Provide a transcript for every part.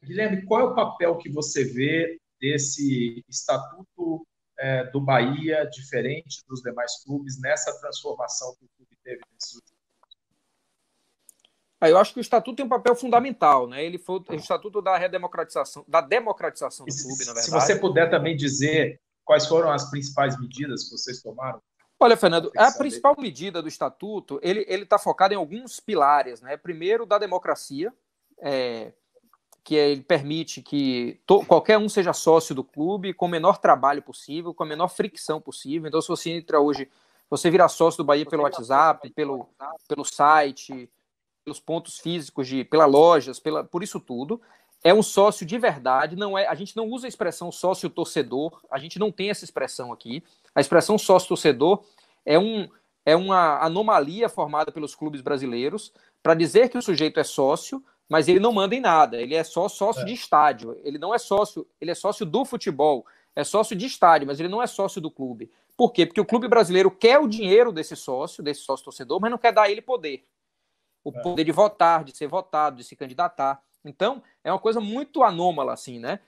Guilherme, qual é o papel que você vê desse estatuto do Bahia, diferente dos demais clubes, nessa transformação que o clube teve nesses últimos Eu acho que o estatuto tem um papel fundamental, né? Ele foi o estatuto da democratização do clube, na se você verdade. puder também dizer quais foram as principais medidas que vocês tomaram. Olha, Fernando, a principal medida do estatuto, ele está focado em alguns pilares, né? Primeiro, da democracia, que ele permite que qualquer um seja sócio do clube com o menor trabalho possível, com a menor fricção possível. Então, se você entra hoje, você vira sócio do Bahia pelo WhatsApp, pelo site, pelos pontos físicos, pela lojas, por isso tudo. É um sócio de verdade, a gente não usa a expressão sócio-torcedor, a gente não tem essa expressão aqui. A expressão sócio-torcedor é uma anomalia formada pelos clubes brasileiros para dizer que o sujeito é sócio, mas ele não manda em nada, ele é só sócio de estádio, ele não é sócio, ele é sócio do futebol, é sócio de estádio, mas ele não é sócio do clube. Por quê? Porque o clube brasileiro quer o dinheiro desse sócio torcedor, mas não quer dar a ele poder. O poder de votar, de ser votado, de se candidatar. Então, é uma coisa muito anômala, assim, né?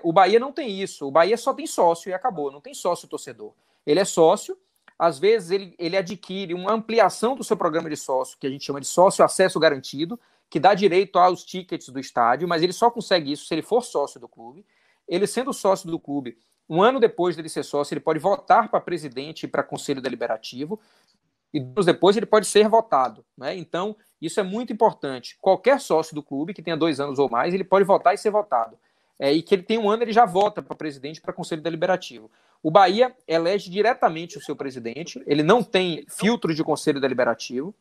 O Bahia não tem isso. O Bahia só tem sócio e acabou. Não tem sócio torcedor. Ele é sócio, às vezes ele adquire uma ampliação do seu programa de sócio, que a gente chama de sócio acesso garantido, que dá direito aos tickets do estádio, mas ele só consegue isso se ele for sócio do clube. Ele sendo sócio do clube, um ano depois dele ser sócio, ele pode votar para presidente e para conselho deliberativo, e anos depois ele pode ser votado, né? Então, isso é muito importante. Qualquer sócio do clube que tenha 2 anos ou mais, ele pode votar e ser votado. E que ele tem 1 ano, ele já vota para presidente e para conselho deliberativo. O Bahia elege diretamente o seu presidente, ele não tem filtro de conselho deliberativo,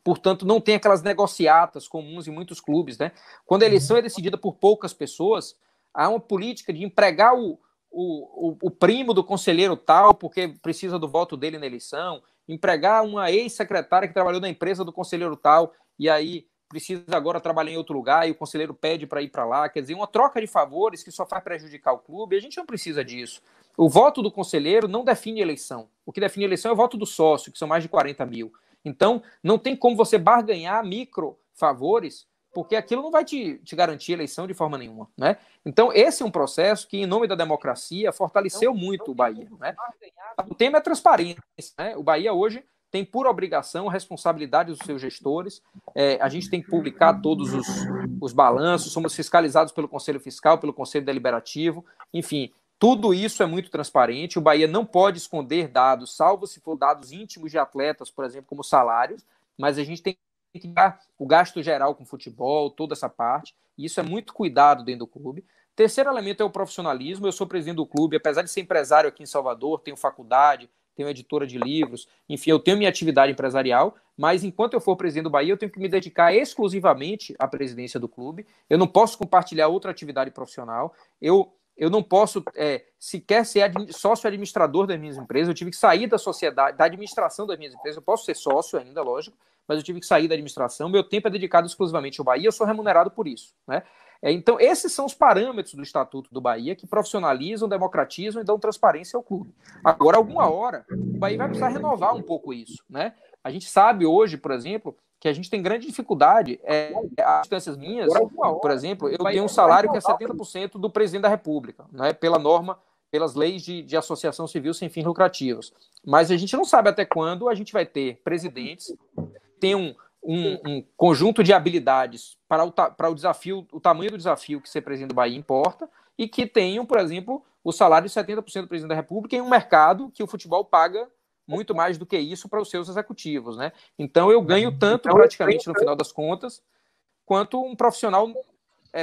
portanto, não tem aquelas negociatas comuns em muitos clubes, né? Quando a eleição é decidida por poucas pessoas, há uma política de empregar o primo do conselheiro tal, porque precisa do voto dele na eleição, empregar uma ex-secretária que trabalhou na empresa do conselheiro tal, e aí precisa agora trabalhar em outro lugar, e o conselheiro pede para ir para lá, quer dizer, uma troca de favores que só faz prejudicar o clube, e a gente não precisa disso. O voto do conselheiro não define eleição. O que define eleição é o voto do sócio, que são mais de 40 mil. Então, não tem como você barganhar micro favores, porque aquilo não vai te garantir eleição de forma nenhuma, né? Então, esse é um processo que, em nome da democracia, fortaleceu muito o Bahia, né? O tema é transparência, né? O Bahia hoje tem por obrigação a responsabilidade dos seus gestores. A gente tem que publicar todos os balanços, somos fiscalizados pelo Conselho Fiscal, pelo Conselho Deliberativo, enfim, tudo isso é muito transparente. O Bahia não pode esconder dados, salvo se for dados íntimos de atletas, por exemplo, como salários, mas a gente tem que dar o gasto geral com futebol, toda essa parte, e isso é muito cuidado dentro do clube. Terceiro elemento é o profissionalismo. Eu sou presidente do clube, apesar de ser empresário aqui em Salvador, tenho faculdade, tenho editora de livros, enfim, eu tenho minha atividade empresarial, mas enquanto eu for presidente do Bahia, eu tenho que me dedicar exclusivamente à presidência do clube. Eu não posso compartilhar outra atividade profissional. Eu não posso sequer ser sócio administrador das minhas empresas. Eu tive que sair da sociedade, da administração das minhas empresas. Eu posso ser sócio ainda, lógico, mas eu tive que sair da administração. Meu tempo é dedicado exclusivamente ao Bahia. Eu sou remunerado por isso, né? Então, esses são os parâmetros do Estatuto do Bahia que profissionalizam, democratizam e dão transparência ao clube. Agora, alguma hora, o Bahia vai precisar renovar um pouco isso, né? A gente sabe hoje, por exemplo, que a gente tem grande dificuldade. As instâncias minhas, por exemplo, eu tenho um salário que é 70% do presidente da República, né? Pela norma, pelas leis de associação civil sem fins lucrativos. Mas a gente não sabe até quando a gente vai ter presidentes, tem um conjunto de habilidades para o desafio, o tamanho do desafio que ser presidente do Bahia importa, e que tenham, por exemplo, o salário de 70% do presidente da República em um mercado que o futebol paga muito mais do que isso para os seus executivos, né? Então eu ganho tanto praticamente no final das contas quanto um profissional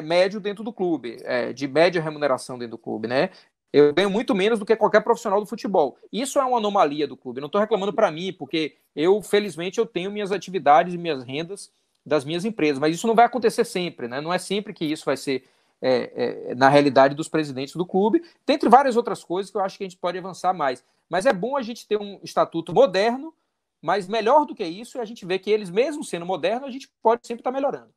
médio dentro do clube, de média remuneração dentro do clube, né? Eu ganho muito menos do que qualquer profissional do futebol. Isso é uma anomalia do clube. Eu não estou reclamando para mim, porque felizmente, eu tenho minhas atividades e minhas rendas das minhas empresas, mas isso não vai acontecer sempre, né? Não é sempre que isso vai ser na realidade dos presidentes do clube, dentre várias outras coisas que eu acho que a gente pode avançar mais. Mas é bom a gente ter um estatuto moderno, mas melhor do que isso, a gente vê que eles, mesmo sendo modernos, a gente pode sempre estar melhorando.